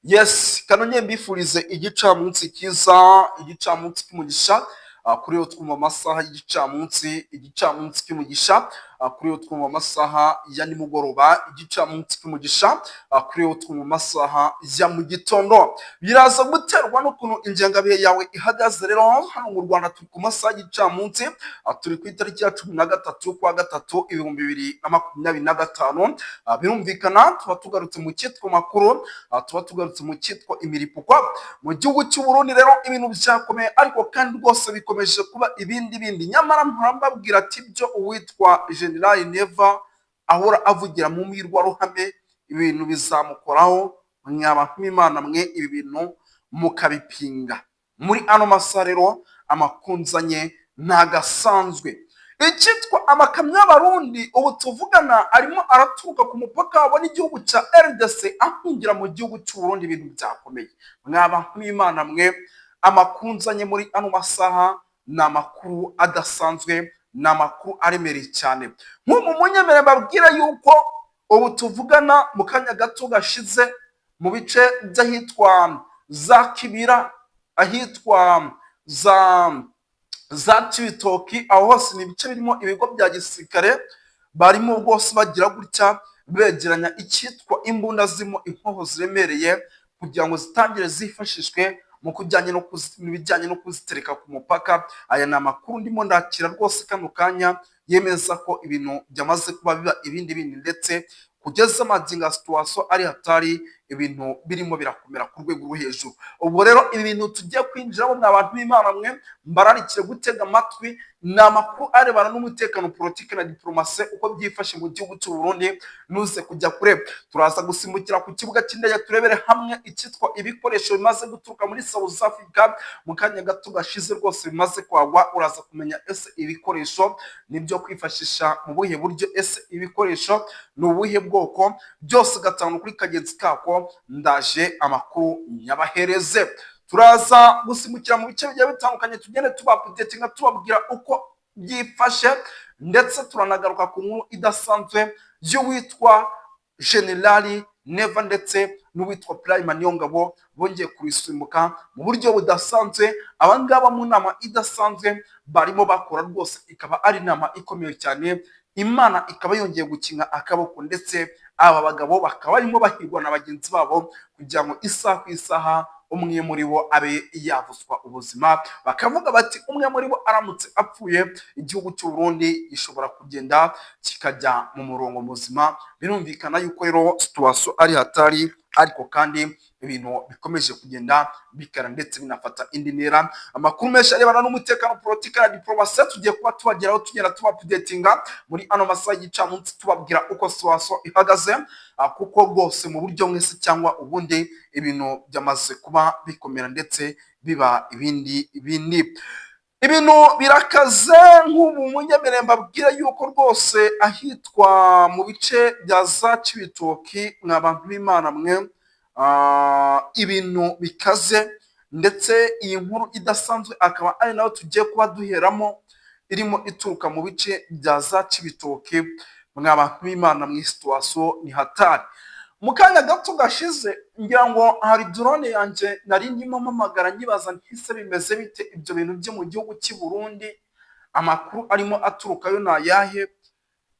Yes, kanonye mbifurize igicamunsi kiza, igicamunsi cy'umugisha, kuri yo twumva amasaha igicamunsi cy'umugisha, kuri yo twumva amasaha ya nimugoroba, igicamunsi cy'umugisha, kuri yo twumva amasaha ya mu gitondo. Biraza guterwa n'ukuntu ingengabihe yawe ihagaze rero. Hano mu Rwanda turi ku masaha y'igicamunsi, turi ku itariki ya 13 kwa gatatu 2025. Birumvikana tuba tugarutse mu cyitwa makuru, tuba tugarutse mu cyitwa imiripuko mu gihugu cy'u Burundi. Rero ibintu byakomeye, ariko kandi rwose bikomeje kuba ibindi. Nyamara mpambabwira ati byo uwitwa General Neva ahora avugira mu mbwirwaruhame, ibintu bizamukoraho. Mwaba nk'Imana mwe ibi bintu mukabipinga. Muri ano masaha rero amakunzanye ntagasanzwe. Icyitwa amakamyo y'abarundi ubu tuvugana arimo araturuka ku mupaka wabo n'igihugu cya RDC ahungira mu gihugu cy'u Burundi. Ibintu byakomeye. Mwaba nk'Imana mwe, amakunzanye muri ano masaha ni amakuru adasanzwe, ni amakuru aremereye cyane. Nk'umu munyemere babwira yuko ubu tuvugana mu kanya gato gashize mu bice by'ahitwa za Kibira, ahitwa za Cibitoki, aho hose ni ibice birimo ibigo bya gisirikare, barimo rwose bagira gutya begeranya icyitwa imbunda zirimo inkoho ziremereye kugira ngo zitangire zifashishwe mu bijyanye no kuzitereka ku mupaka. Aya ni amakuru ndimo ndakira rwose kano kanya yemeza ko ibintu byamaze kuba biba ibindi, ndetse kugeza amagingo situation ari hatari, ibintu birimo birakomera ku rwego rwo hejuru. Ubwo rero ibi bintu tugiye kwinjiramo mw'abantu b'Imana mwe, mbararikire gutega amatwi. Ni amakuru arebana n'umutekano, politiki na diplomasi uko byifashe mu gihugu cy'u Burundi. Nuze kujya kure, turaza gusimbukira ku kibuga cy'indege turebere hamwe icyitwa ibikoresho bimaze guturuka muri South Africa mu kanya gato gashize rwose bimaze kwagwa. Uraza kumenya ese ibikoresho nibyo kwifashisha mu buhe buryo, ese ibikoresho ni ubuhe bwoko, byose gatanu kuri kagenzi kako. Ndaje amakuru nyabahereze. Turaza gusimbukira mu bice bigiye bitandukanye, tugende tubapdatinga tubabwira uko byifashe, ndetse turanagaruka ku nkuru idasanzwe y'uwitwa General Neva ndetse n'uwitwa Prime Niyongabo bongeye kubisimbuka mu buryo budasanzwe. Abangaba mu nama idasanzwe barimo bakora rwose, ikaba ari inama ikomeye cyane. Imana ikaba yongeye gukinga akaboko, ndetse aba bagabo bakaba barimo bahirwa na bagenzi babo kugira ngo isaha ku isaha umwe muri bo abe yavuzwa ubuzima. Bakavuga bati umwe muri bo aramutse apfuye, igihugu cy'u Burundi gishobora kugenda kikajya mu murongo muzima. Birumvikana yuko rero situation ari hatari, ariko kandi ibintu bikomeje kugenda bikara ndetse binafata indi ntera. Amakuru menshi arebana n'umutekano, politiki na diplomasi tugiye kuba tubageraho, tugenda tubapdatinga muri ano masaha y'igicamunsi, tubabwira uko situation ihagaze, kuko rwose mu buryo mwese cyangwa ubundi ibintu byamaze kuba bikomera ndetse biba ibindi. Ibintu birakaze. Nk'ubu munyemere mbabwira yuko rwose ahitwa mu bice bya za Cibitoki, mw'abantu b'Imana mwe, ibintu bikaze, ndetse iyi nkuru idasanzwe akaba ari nayo tugiye kuba duheramo, irimo ituruka mu bice bya za Cibitoki. Mw'abantu b'Imana mwe, situation ni hatari. Mu kanya gato gashize ngira ngo hari drone yanjye nari ndimo mpamagara nyibaza ntise bimeze bite ibyo bintu byo mu gihugu cy'u Burundi, amakuru arimo aturukayo na yahe.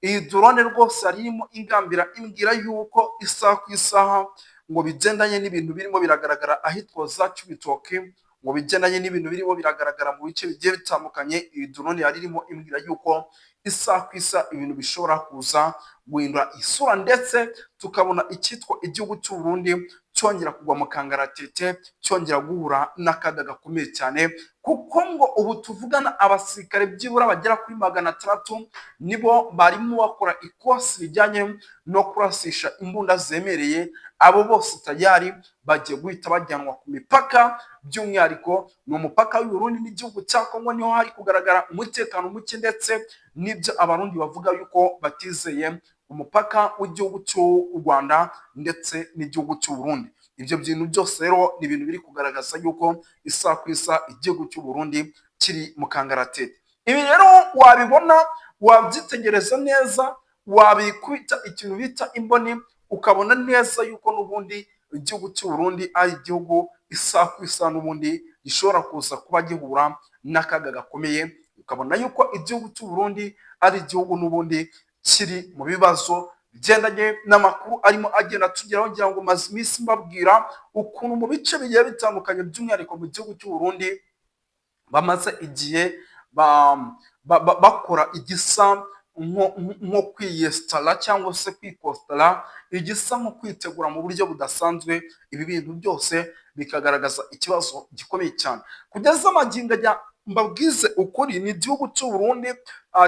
Iyi drone rwose arimo ingambira imbwira yuko isaha ku isaha ngo bigendanye n'ibintu birimo biragaragara ahitwa za Cibitoki, ngo bigendanye n'ibintu birimo biragaragara mu bice bigiye bitandukanye. Iyi drone yari irimo imbwira yuko isaha ku isaha ibintu bishobora kuza guhindura isura, ndetse tukabona icyitwa igihugu cy'u Burundi cyongera kugwa mu kangaratete, cyongera guhura n'akaga gakomeye cyane. Kuko ngo ubu tuvugana abasirikare byibura bagera kuri 600 nibo barimo bakora ikosi rijyanye no kurasisha imbunda zemereye. Abo bose tayari bagiye guhita bajyanwa ku mipaka, by'umwihariko ni umupaka w'u Burundi n'igihugu cya Kongo, niho hari kugaragara umutekano muke, ndetse n'ibyo abarundi bavuga yuko batizeye umupaka w'igihugu cy'u Rwanda ndetse n'igihugu cy'u Burundi. Ibyo bintu byose rero ni ibintu biri kugaragaza yuko isaha ku isaha igihugu cy'u Burundi kiri mu kangaratete. Ibi rero wabibona, wabyitegereza neza, wabikubita ikintu bita imboni, ukabona neza yuko n'ubundi igihugu cy'u Burundi ari igihugu isa ku isa n'ubundi gishobora kuza kuba gihura n'akaga gakomeye, ukabona yuko igihugu cy'u Burundi ari igihugu n'ubundi kiri mu bibazo bigendanye n'amakuru arimo agenda tugeraho, ngira ngo maze iminsi mbabwira ukuntu mu bice bigiye bitandukanye by'umwihariko mu gihugu cy'u Burundi bamaze igihe bakora igisa nko kwiyesitara cyangwa se kwikositara, igisa nko kwitegura mu buryo budasanzwe. Ibi bintu byose bikagaragaza ikibazo gikomeye cyane kugeza magingo aya mbabwize ukuri, ni igihugu cy'u Burundi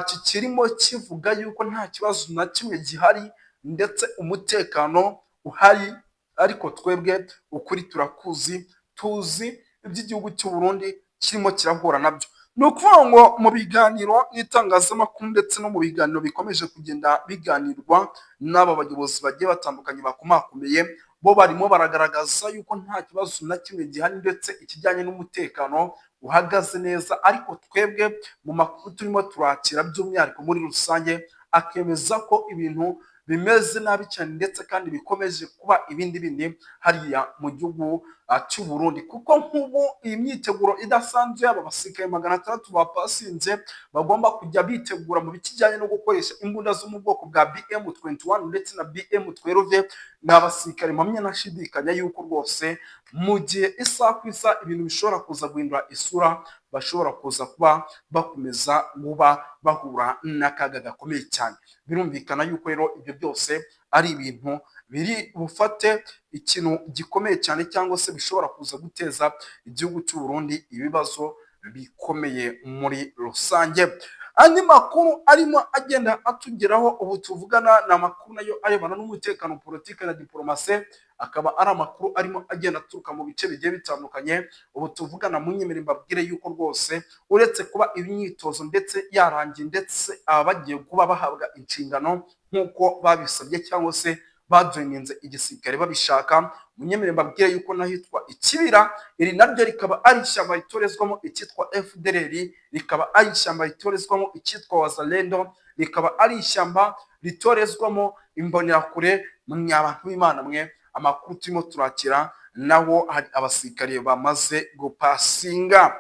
kikirimo kivuga yuko nta kibazo na kimwe gihari ndetse umutekano uhari, ariko twebwe ukuri turakuzi, tuzi iby'igihugu cy'u Burundi kirimo kirahura nabyo. Ni ukuvuga ngo mu biganiro n'itangazamakuru ndetse no mu biganiro bikomeje kugenda biganirwa n'aba bayobozi bagiye batandukanye bakomakomeye, bo barimo baragaragaza yuko nta kibazo na kimwe gihari ndetse ikijyanye n'umutekano uhagaze neza, ariko twebwe mu makuru turimo turakira by'umwihariko muri rusange akemeza ko ibintu bimeze nabi cyane ndetse kandi bikomeje kuba ibindi bindi hariya mu gihugu cy'u Burundi, kuko nk'ubu iyi myiteguro idasanzwe y'aba basirikare 600 bapasinze bagomba kujya bitegura mu bijyanye no gukoresha imbunda zo mu bwoko bwa BM21 ndetse na BM12, ni abasirikare mpamya nashidikanya yuko rwose mu gihe isa ku isa ibintu bishobora kuza guhindura isura, bashobora kuza kuba bakomeza kuba bahura n'akaga gakomeye cyane. Birumvikana yuko rero ibyo byose ari ibintu biri bufate ikintu gikomeye cyane cyangwa se bishobora kuza guteza igihugu cy'u Burundi ibibazo bikomeye muri rusange. Andi makuru arimo agenda atugeraho ubu tuvugana ni amakuru nayo arebana n'umutekano, politiki na diplomasi, akaba ari amakuru arimo agenda aturuka mu bice bigiye bitandukanye. Ubu tuvugana munyemerere mbabwire yuko rwose uretse kuba imyitozo ndetse yarangiye ndetse bagiye kuba bahabwa inshingano nk'uko babisabye cyangwa se bajoininze igisirikare babishaka, munyemerere mbabwire yuko nahitwa Ikibira, iri naryo rikaba ari ishyamba ritorezwamo icyitwa FDLR, rikaba ari ishyamba ritorezwamo icyitwa Wazalendo, rikaba ari ishyamba ritorezwamo imbonerakure. Mwe abantu b'Imana mwe, amakuru turimo turakira naho hari abasirikare bamaze gupasinga.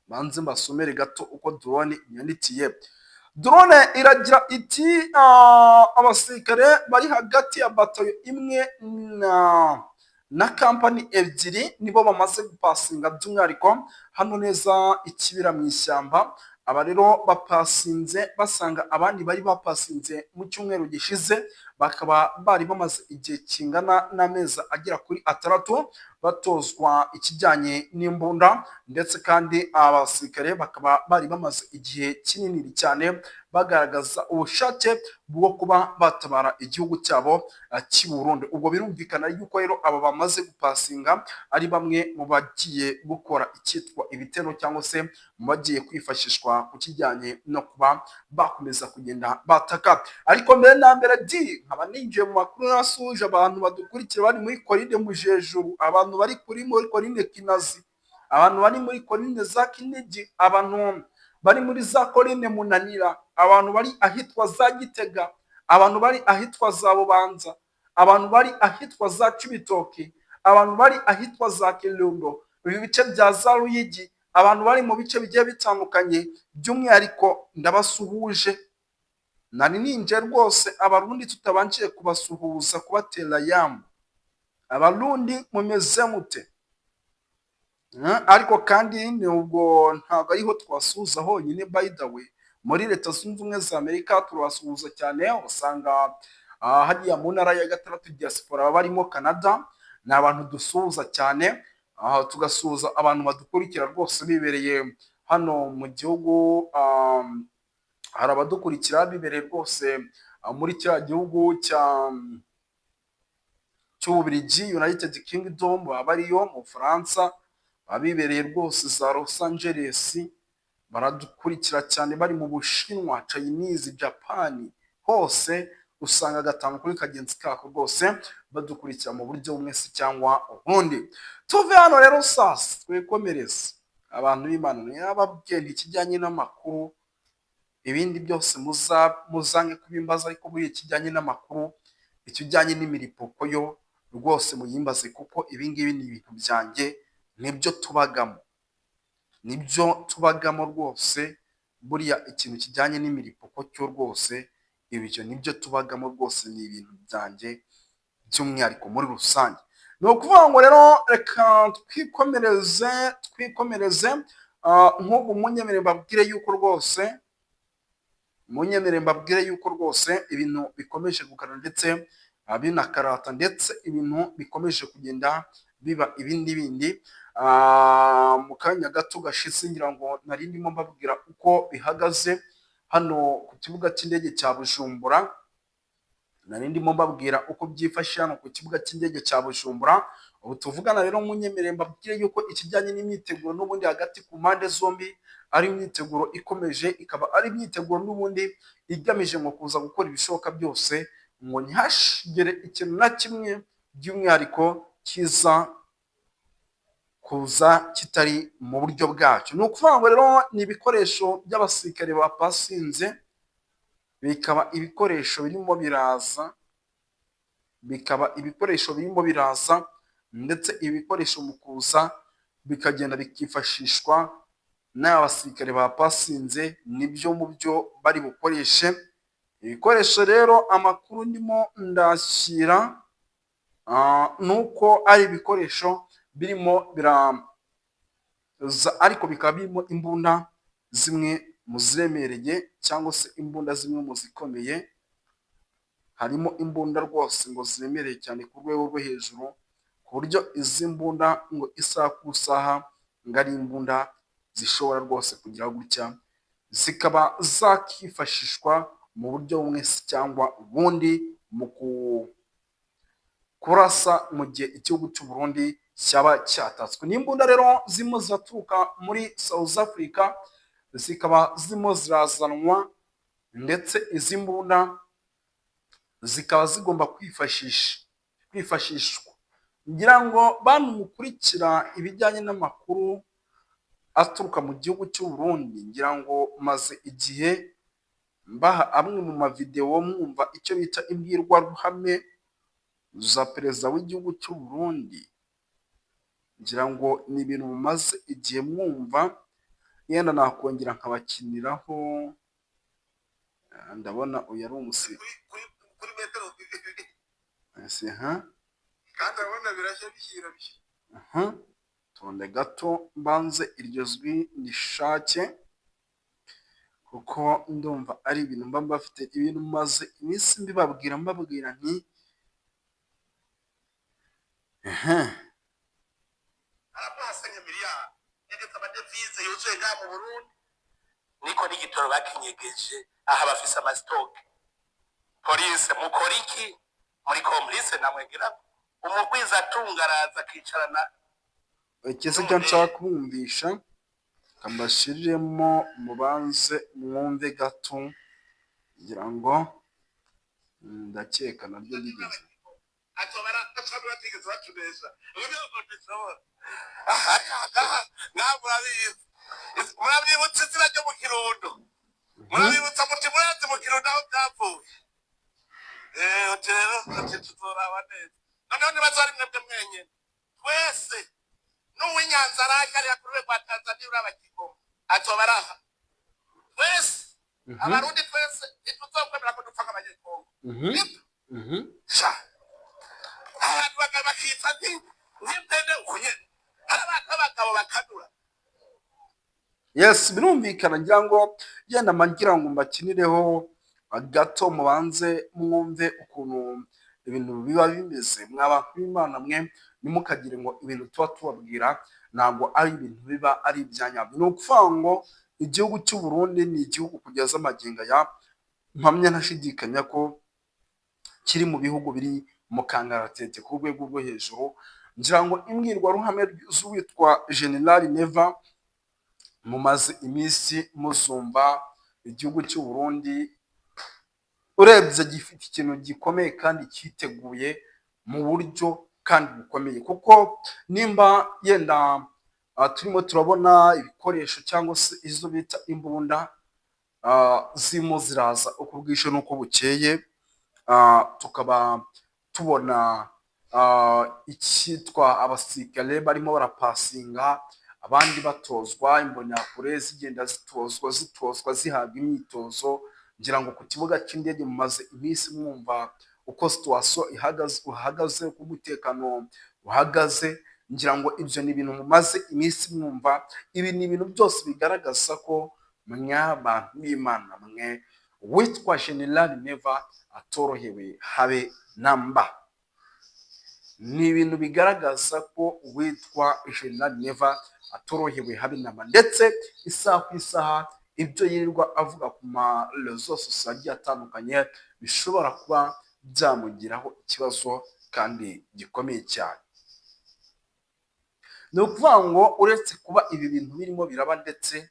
Banze mbasomere gato uko drone yandikiye. Drone iragira iti abasirikare bari hagati ya batayo imwe na kampani ebyiri nibo bamaze gupasinga by'umwihariko hano neza Ikibira mu ishyamba. Aba rero bapasinze basanga abandi bari bapasinze mu cyumweru gishize, bakaba bari bamaze igihe kingana n'amezi agera kuri 6 batozwa ikijyanye n'imbunda, ndetse kandi abasirikare bakaba bari bamaze igihe kinini cyane bagaragaza ubushake bwo kuba batabara igihugu cyabo cy'u Burundi. Ubwo birumvikana yuko rero aba bamaze gupasinga ari bamwe mu bagiye gukora icyitwa ibitero cyangwa se mu bagiye kwifashishwa ku kijyanye no kuba bakomeza kugenda bataka. Ariko mbere na mbere nkaba ninjiye mu makuru nasuje abantu badukurikira bari muri Korine Mujejuru, abantu bari muri Korine Kinazi, abantu bari muri Korine za Kinigi, abantu bari muri za Korine Munanira, abantu bari ahitwa za Gitega, abantu bari ahitwa za Bubanza, abantu bari ahitwa za Cibitoke, abantu bari ahitwa za Kirundo, ibi bice bya za Ruyigi, abantu bari mu bice bigiye bitandukanye by'umwihariko ndabasuhuje. Nari ninje rwose abarundi tutabanjiye kubasuhuza kubatera yamu. Abarundi mumeze mute? Ariko kandi nubwo ntabwo ariho twasuhuza honyine, by the way muri Leta Zunze Ubumwe za Amerika turabasuhuza cyane, usanga hariya mu ntara ya Gatandatu diaspora barimo Canada, ni abantu dusuhuza cyane. Tugasuhuza abantu badukurikira rwose bibereye hano mu gihugu, hari abadukurikira bibereye rwose muri cya gihugu cy'Ububiligi, United Kingdom, bariyo mu Faransa, abibereye rwose za Los Angeles baradukurikira cyane, bari mu Bushinwa, Chinese, Japan, hose usanga gatanu kuri kagenzi kako rwose badukurikira mu buryo bumwe se cyangwa ubundi. Tuve hano rero sasa twekomereze abantu b'Imana yababwiye ikijyanye n'amakuru, ibindi byose muzange kubimbaza, ariko buri ikijyanye n'amakuru ikijyanye n'imiripoko yo rwose muyimbaze, kuko ibi ngibi ni ibintu byanjye, nibyo tubagamo rwose. Buriya ikintu kijyanye n'imiripoko cyo rwose ibyo nibyo tubagamo rwose, ni ibintu byanjye by'umwihariko muri rusange. Ni ukuvuga ngo rero reka twikomereze nk'ubu munyemerere mbabwire yuko rwose ibintu bikomeje gukara ndetse binakarata, ndetse ibintu bikomeje kugenda biba ibindi. Mu kanya gato gashize ngira ngo nari ndimo mbabwira uko bihagaze hano ku kibuga cy'indege cya Bujumbura. Ubu tuvugana rero munyemerere mbabwire yuko ikijyanye n'imyiteguro n'ubundi hagati ku mpande zombi ari imyiteguro ikomeje, ikaba ari imyiteguro n'ubundi igamije ngo kuza gukora ibishoboka byose ngo ntihashigere ikintu na kimwe by'umwihariko kiza kuza kitari mu buryo bwacyo. Ni ukuvuga ngo rero ni ibikoresho by'abasirikare bapasinze, bikaba ibikoresho birimo biraza, ndetse ibikoresho mu kuza bikagenda bikifashishwa n'abasirikare bapasinze, nibyo mu byo bari bukoreshe. Ibikoresho rero amakuru ndimo ndashyira nuko ari ibikoresho birimo biraza, ariko bikaba birimo imbunda zimwe mu ziremereye cyangwa se imbunda zimwe mu zikomeye. Harimo imbunda rwose ngo ziremereye cyane ku rwego rwo hejuru, ku buryo izi mbunda ngo isaha ku isaha ngo ari imbunda zishobora rwose kugira gutya zikaba zakifashishwa mu buryo bumwe cyangwa ubundi mu kurasa mu gihe igihugu cy'u Burundi cyaba cyatatswe. Ni imbunda rero zirimo ziraturuka muri South Africa, zikaba zirimo zirazanwa, ndetse izi mbunda zikaba zigomba kwifashishwa. Ngira ngo bantu mukurikira ibijyanye n'amakuru aturuka mu gihugu cy'u Burundi, ngira ngo maze igihe mbaha amwe mu mavideo mwumva icyo bita imbwirwaruhame za perezida w'igihugu cy'u Burundi. Ngira ngo ni ibintu mumaze igihe mwumva, yenda nakongera nkabakiniraho. Ndabona uyu ari kuri metero kandi abona birashya bishyira tonde gato mbanze iryo jwi ndishake, kuko ndumva ari ibintu mba mbafite ibintu maze iminsi mbibabwira nti arapasanya miliyari ndetse amadevize yuzuye ngaha mu Burundi, niko n'igitoro bakinyegeje aha bafise amasitoke. Polisi mukora iki muri komplice namwegera umugwiza atungaraza akicarana ikese cyo nshaka kumvisha, kambashiriremo mubanze mwumve gato, ngira ngo ndakeka nabyo bigeze atobara atobara batigeze batunesha ubyo udushoboye murabibutse izina ryo mu Kirundo, murabibutsa muti murazi mu Kirundo aho byavuye. Rero tuzoraba neza, noneho ntibazari mwebwe mwenyene, twese n'uw'Inyanza arakariya ku rwego rwa Tanzania uraba Kigoma atobaraha, twese abarundi twese ntituzokwemera ko dupfa nk'abanyekongo. Abantu bakitsa nk'intende ukunye, hari abagabo bakanura. Yes, birumvikana. Ngira ngo yenda mangira ngo mbakinireho gato mubanze mwumve ukuntu ibintu biba bimeze. Mwaba kw'Imana mwe nimukagire ngo ibintu tuba tubabwira ntabwo ari ibintu biba ari ibyanyabyo. Ni ukuvuga ngo igihugu cy'u Burundi ni igihugu kugeza amagingo ya mpamya ntashidikanya ko kiri mu bihugu biri mu kangaratete ku rwego rwo hejuru. Ngira ngo imbwirwaruhame z'uwitwa General Neva mumaze iminsi muzumva, igihugu cy'u Burundi urebye gifite ikintu gikomeye kandi cyiteguye mu buryo kandi bukomeye, kuko nimba yenda turimo turabona ibikoresho cyangwa se izo bita imbunda zirimo ziraza uko bwishe n'uko bukeye, tukaba tubona icyitwa abasirikare barimo barapasinga, abandi batozwa, imbonerakure zigenda zitozwa zihabwa imyitozo. Ngira ngo ku kibuga cy'indege mumaze iminsi mwumva uko situwasiyo uhagaze, uko umutekano uhagaze. Ngira ngo ibyo ni ibintu mumaze iminsi mwumva. Ibi ni ibintu byose bigaragaza ko mw'abantu b'Imana mwe, uwitwa General Neva atorohewe habe namba. Ni ibintu bigaragaza ko uwitwa General Neva atorohewe habe namba, ndetse isaha ku isaha ibyo yirirwa avuga ku marezo sosiyo agiye atandukanye bishobora kuba byamugiraho ikibazo kandi gikomeye cyane. Ni ukuvuga ngo uretse kuba ibi bintu birimo biraba, ndetse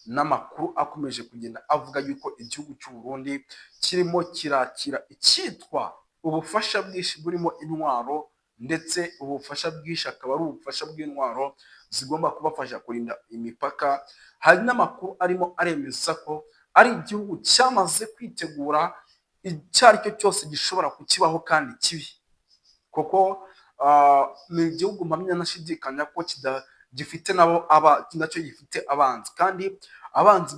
n'amakuru akomeje kugenda avuga yuko igihugu cy'u Burundi kirimo kirakira icyitwa ubufasha bwinshi burimo intwaro, ndetse ubufasha bwinshi akaba ari ubufasha bw'intwaro zigomba kubafasha kurinda imipaka. Hari n'amakuru arimo aremeza ko ari igihugu cyamaze kwitegura icyo ari cyo cyose gishobora kukibaho kandi kibi, kuko ni igihugu mpamya nashidikanya ko gifite nacyo gifite abanzi, kandi abanzi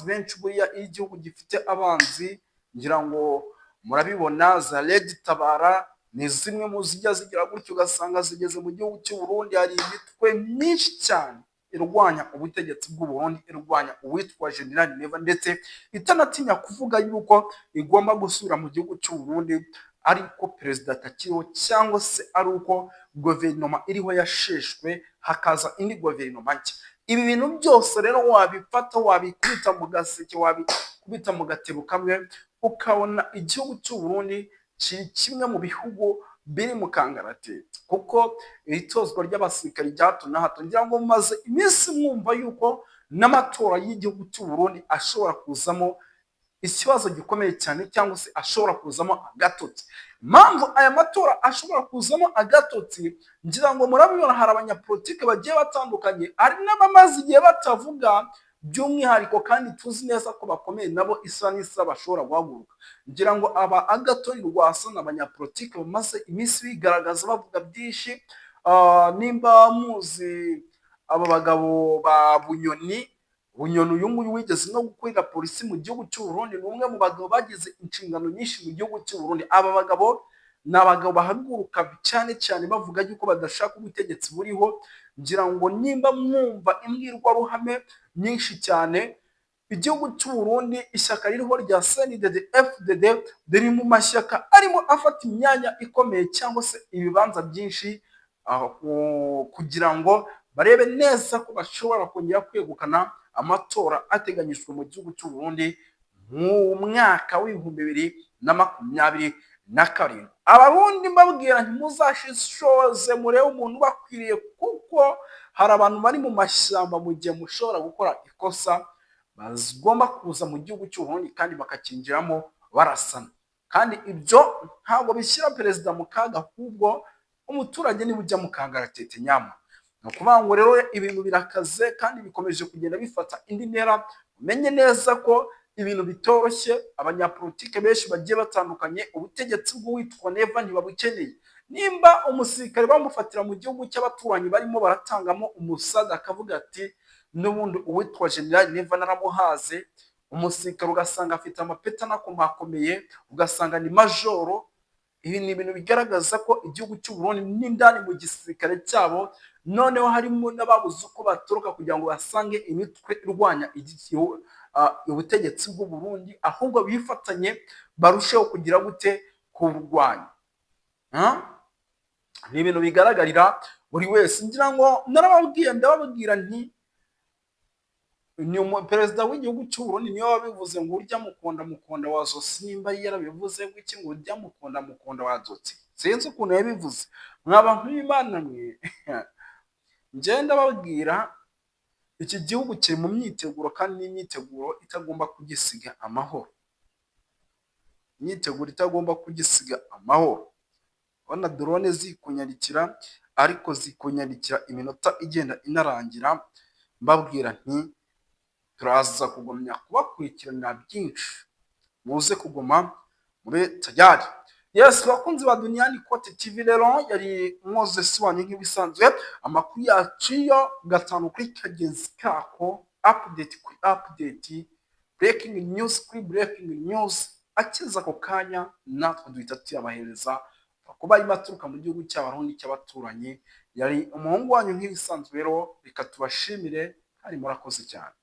benshi buriya iyo igihugu gifite abanzi, ngira ngo murabibona za Red Tabara ni zimwe mu zijya zigira gutyo ugasanga zigeze mu gihugu cy'u Burundi. Hari imitwe myinshi cyane irwanya ubutegetsi bw'u Burundi, irwanya uwitwa General Neva, ndetse itanatinya kuvuga yuko igomba gusubira mu gihugu cy'u Burundi ariko perezida atakiriho, cyangwa se ari uko guverinoma iriho yasheshwe hakaza indi guverinoma nshya. Ibi bintu byose rero wabifata, wabikubita mu gaseke, wabikubita mu gatebo kamwe, ukabona igihugu cy'u Burundi kiri kimwe mu bihugu biri mu kangaratete, kuko itozwa ry'abasirikari rya hato na hato. Ngira ngo mumaze iminsi mwumva yuko n'amatora y'igihugu cy'u Burundi ashobora kuzamo ikibazo gikomeye cyane, cyangwa se ashobora kuzamo agatotsi. Impamvu aya matora ashobora kuzamo agatotsi, ngira ngo murabibona, hari abanyapolitike bagiye batandukanye, hari n'abamaze igihe batavuga by'umwihariko, kandi tuzi neza ko bakomeye nabo isa n'isa bashobora guhaguruka. Ngira ngo aba Agathon Rwasa n'abanyapolitike bamaze iminsi bigaragaza bavuga byinshi. Nimba muzi aba bagabo ba Bunyoni uyu nguyu wigeze no gukorera polisi mu gihugu cy'u Burundi, ni umwe mu bagabo bagize inshingano nyinshi mu gihugu cy'u Burundi. Aba bagabo ni abagabo bahaguruka cyane cyane bavuga yuko badashaka ubutegetsi buriho. Ngira ngo nimba mwumva imbwirwaruhame nyinshi cyane, igihugu cy'u Burundi ishyaka ririho rya CNDD-FDD riri mu mashyaka arimo afata imyanya ikomeye cyangwa se ibibanza byinshi, kugira ngo barebe neza ko bashobora kongera kwegukana amatora ateganyijwe mu gihugu cy'u Burundi mu mwaka w'2027. Abarundi mbabwira ntimuzashishoze murebe umuntu bakwiriye, kuko hari abantu bari mu mashyamba mu gihe mushobora gukora ikosa bagomba kuza mu gihugu cy'u Burundi kandi bakakinjiramo barasana. Kandi ibyo ntabwo bishyira perezida mu kaga, ahubwo umuturage niwe ujya mu kangaratete nyama. Ni ukuvuga ngo rero ibintu birakaze kandi bikomeje kugenda bifata indi ntera. Umenye neza ko ibintu bitoroshye, abanyapolitike benshi bagiye batandukanye, ubutegetsi bw'uwitwa Neva ntibabukeneye. Nimba umusirikare bamufatira mu gihugu cy'abaturanyi barimo baratangamo umusada, akavuga ati n'ubundi uwitwa General Neva naramuhaze, umusirikare ugasanga afite amapeta anakomakomeye, ugasanga ni majoro. Ibi ni ibintu bigaragaza ko igihugu cy'u Burundi n'indani mu gisirikare cyabo noneho harimo n'ababuze uko batoroka kugira ngo basange imitwe irwanya ubutegetsi bw'u Burundi, ahubwo bifatanye barusheho kugira gute kurwanya. Ni ibintu bigaragarira buri wese. Ngira ngo ndababwira nti ni perezida w'igihugu cy'u Burundi niyo wabivuze ngo urya mukonda wazotse. Nimba yarabivuze iki ngo urya mukonda wazotse, sinzi ukuntu yabivuze. Mw'abantu b'Imana mwe, ngenda babwira iki gihugu kiri mu myiteguro, kandi n'imyiteguro itagomba kugisiga amahoro. Imyiteguro itagomba kugisiga amahoro. Ubona drone zikunyarikira, ariko zikunyarikira iminota igenda inarangira. Mbabwira nti turaza kugumya kubakurikirana byinshi, muze kuguma muri tayari. Yes, bakunzi ba Duniani Kote TV rero yari Moses wanyu nk'ibisanzwe, amakuru yacu yo gatanu kuri kagenzi kako, update kuri update, breaking news kuri breaking news, akiza ako kanya natwe duhita tuyabahereza kuba arimo aturuka mu gihugu cy'abarundi cy'abaturanyi. Yari umuhungu wanyu nk'ibisanzwe rero, reka tubashimire kandi murakoze cyane.